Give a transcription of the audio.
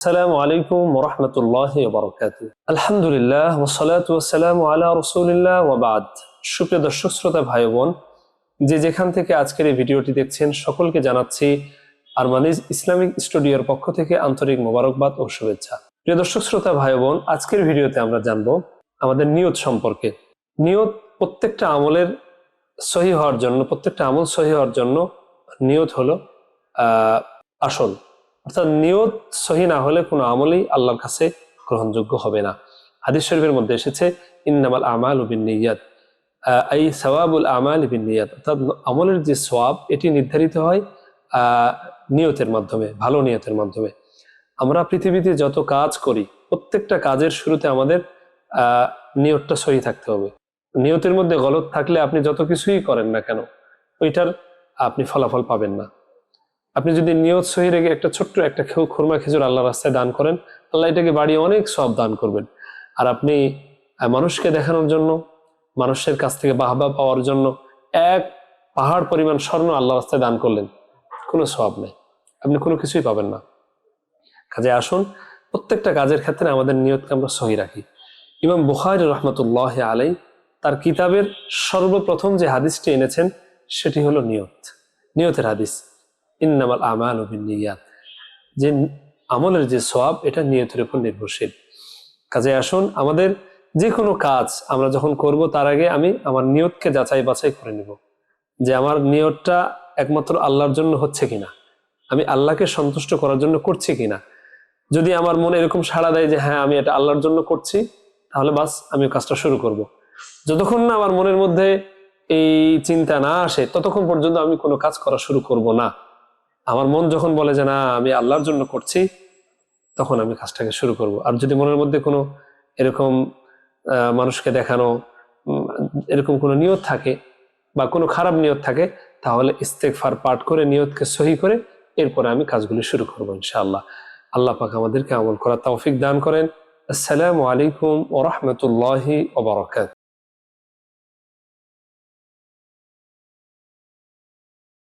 আসসালামু আলাইকুম ওয়া রাহমাতুল্লাহি ওয়া বারাকাতুহু। আলহামদুলিল্লাহ ওয়া সলাতু ওয়া সালামু আলা রাসূলিল্লাহ ওয়া বা'দ। সুপ্রিয় দর্শক শ্রোতা ভাই বোন, যে যেখান থেকে আজকের এই ভিডিওটি দেখছেন সকলকে জানাচ্ছি আরমানিজ ইসলামিক স্টুডিওর পক্ষ থেকে আন্তরিক মোবারকবাদ ও শুভেচ্ছা। প্রিয় দর্শক শ্রোতা ভাই বোন, আজকের ভিডিওতে আমরা জানবো আমাদের নিয়ত সম্পর্কে। নিয়ত প্রত্যেকটা আমলের সহি হওয়ার জন্য, প্রত্যেকটা আমল সহি হওয়ার জন্য নিয়ত হলো আসল। অর্থাৎ নিয়ত সহি না হলে কোনো আমলই আল্লাহর কাছে গ্রহণযোগ্য হবে না। হাদিস শরীফের মধ্যে এসেছে ইন্নামাল আমালু বিন্নিয়াত, আই সাওয়াবুল আমাল বিন্নিয়াত, অর্থাৎ আমলের যে সওয়াব এটি নির্ধারিত হয় নিয়তের মাধ্যমে, ভালো নিয়তের মাধ্যমে। আমরা পৃথিবীতে যত কাজ করি প্রত্যেকটা কাজের শুরুতে আমাদের নিয়তটা সহি থাকতে হবে। নিয়তের মধ্যে গলত থাকলে আপনি যত কিছুই করেন না কেন ওইটার আপনি ফলাফল পাবেন না। আপনি যদি নিয়ত সহি রেখে একটা ছোট্ট একটা খুরমা খেজুর আল্লাহ রাস্তায় দান করেন, আল্লাহ এটাকে বাড়িয়ে অনেক সওয়াব দান করবেন। আর আপনি মানুষকে দেখানোর জন্য, মানুষের কাছ থেকে বাহবা পাওয়ার জন্য এক পাহাড় পরিমাণ স্বর্ণ আল্লাহ রাস্তায় দান করলেন, কোনো সওয়াব নেই, আপনি কোনো কিছুই পাবেন না। কাজে আসুন প্রত্যেকটা কাজের ক্ষেত্রে আমাদের নিয়তকে আমরা সহি রাখি। ইমাম বুখারী রাহমাতুল্লাহ আলাইহি তার কিতাবের সর্বপ্রথম যে হাদিসটি এনেছেন সেটি হলো নিয়তের হাদিস, ইন্নামাল আমালু বিন্নিয়াত, যে আমলের যে সওয়াব এটা নিয়তের উপর নির্ভরশীল। কাজে আসুন আমাদের যে কোনো কাজ আমরা যখন করব তার আগে আমি আমার নিয়তকে যাচাই বাছাই করে নিব যে আমার নিয়তটা একমাত্র আল্লাহর জন্য হচ্ছে কিনা, আমি আল্লাহকে সন্তুষ্ট করার জন্য করছি কিনা। যদি আমার মনে এরকম সাড়া দেয় যে হ্যাঁ আমি এটা আল্লাহর জন্য করছি, তাহলে বাস আমি কাজটা শুরু করব। যতক্ষণ না আমার মনের মধ্যে এই চিন্তা না আসে ততক্ষণ পর্যন্ত আমি কোনো কাজ করা শুরু করব না। আমার মন যখন বলে যে না আমি আল্লাহর জন্য করছি, তখন আমি কাজটাকে শুরু করব। আর যদি মনের মধ্যে কোনো এরকম মানুষকে দেখানো এরকম কোনো নিয়ত থাকে বা কোনো খারাপ নিয়ত থাকে, তাহলে ইস্তেগফার পাঠ করে নিয়তকে সহি করে এরপরে আমি কাজগুলি শুরু করব ইনশাআল্লাহ। আল্লাহ পাক আমাদেরকে আমল করার তৌফিক দান করেন। আসসালামু আলাইকুম ওয়া রাহমাতুল্লাহি ওয়া বারাকাতুহু।